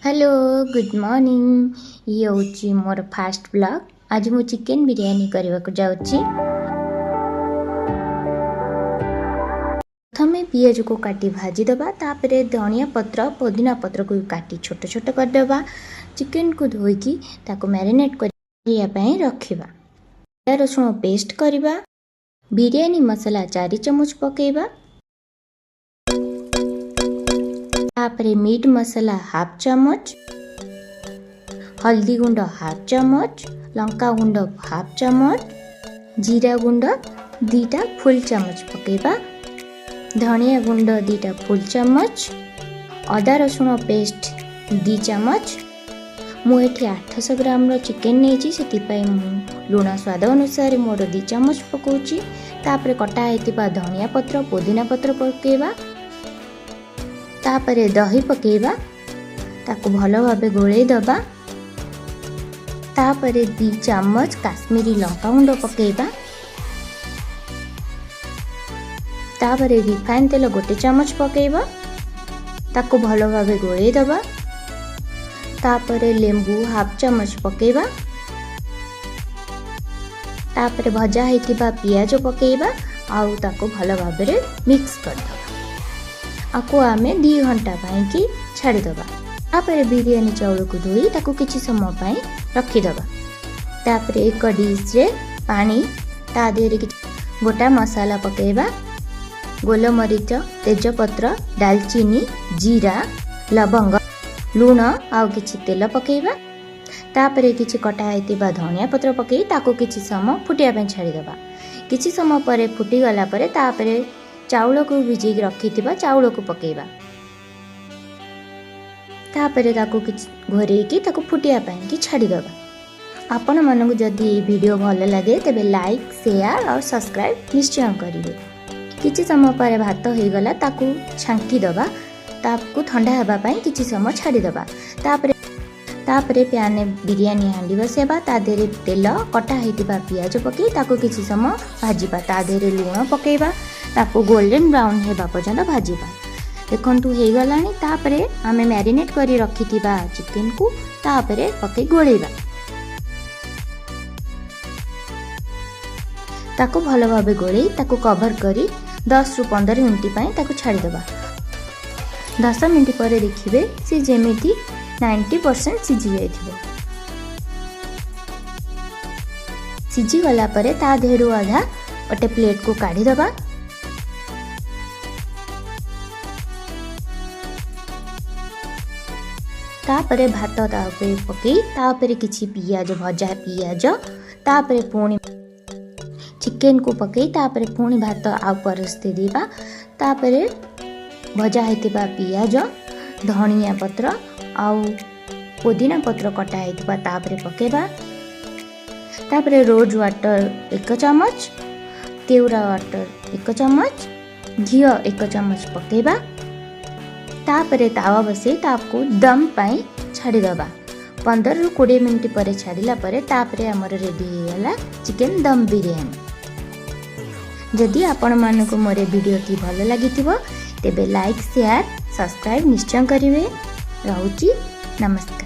Hello good morning. ये होची मोर fast blog. आज मु चिकन बिरयानी करने को जाऊँगी। प्रथमे पियाज को काटी भाजी दबा, तापरे धनिया पत्र पुदीना पत्र को काटी छोट छोट कर दबा। चिकन को धोईकी ताको मैरिनेट करिया पई रखिबा। अदा रसुण पेस्ट करिबा। बिरयानी मसाला 4 चम्मच पकेबा। तापरे मीट मसाला हाफ चम्मच, हल्दी गुंड हाफ चम्मच, लंका गुंड हाफ चम्मच, जीरा गुंड 2टा फुल चम्मच पकेबा। धनिया गुंड 2टा फुल चम्मच, अदा रसुण पेस्ट 2 चम्मच। मु एठी 800 ग्राम रो चिकन नेची, सेति पई मु लूण स्वाद अनुसार मोर 2 चम्मच पकोची। तापरे कटा हेतिबा धनिया पत्र पुदीना पत्र पकेबा। तापरे दही पकेबा, ताको भलो भाबे गोळेई दबा। तापरे 2 चम्मच काश्मीरी लंका गुंड पकेबा। तापरे रिफाइन तेल 1 चम्मच पकेबा, ताको भलो भाबे गोळेई दबा। तापरे लेंबू हाफ चम्मच पकेबा। तापरे भजा हेतिबा पियाज पकेबा आउ ताको भलो भाबे मिक्स कर दबा। आको आमे 2 घंटा पाई की छाड़ी दबा। तापरे बिरयानी चाउल को धोई ताको किछि समय पाई रखी दबा। तापरे एक डिश रे पानी ता देरे किछि गोटा मसाला पकेबा। गोलमरीच, तेजपत्र, दालचीनी, जीरा, लवंग, लूण आउ किछि तेल पकेबा। तापरे किछि कटा हेतिबा धनिया पत्र पकेई ताको किछि समय फुटिया पे छाड़ी दबा। किछि समय परे फुटी गला परे तापरे चाउल को भिजे रखी चाउल को पकेबा। तापरे ताको किछि घोरे की ताको फुटिया पाई की छाड़ी दबा। आपण मानकु जदि ये वीडियो भल लगे तेबे लाइक शेयर और सब्सक्राइब निश्चय करिवे। किछि समय पर भात हो गला ताको छांकी दबा। ताको ठंडा हेबा पाई किछि समय छाड़ी दबा। तापरे पैन बिरयानी हांडी बसेबा। ता देरे तेल कटा हेतिबा पियाज पके ताको किछि समय भाजीबा। ता देरे लूण पकेबा, ताको गोल्डन ब्राउन हेबा पर्यंत भाजीबा। देखंतु हे गलानी। तापरे आमे मैरिनेट करी रखिथिबा चिकन को तापरे पके गोळेबा। ताको भलो भाबे गोळेई ताको कवर करी 10 रु 15 मिनिट पई ताको छाड़ी दबा। 10 मिनिट परे देखिबे से जेमिति 90% सिझी जाइथिबो। सिझी गला परे ता देहरु आधा गोटे प्लेट को काढी दबा। तापरे भात तापरे पकई तापरे किछि पियाज भजा पियाज तापरे पुणी चिकन को पकई तापरे पुणी भात आ परस्ते देबा। तापरे भजा हेतिबा पियाज, धनिया पत्र आउ पुदीना पत्र कटा हेतिबा तापरे पकेबा। तापरे रोज वाटर 1 चम्मच, केवड़ा वाटर 1 चम्मच, घी 1 चम्मच पकेबा। तापरे तावा बसे ताको दम पाई छाड़ी दबा। 15 रु 20 मिनिट परे छाड़िला परे तापरे हमर रेडी हो गला चिकन दम बिरयानी। जदि आपण मानको मोरे वीडियो टी भल लागिथिबो तेबे लाइक शेयर सब्सक्राइब निश्चय करिवे। रहूची नमस्कार।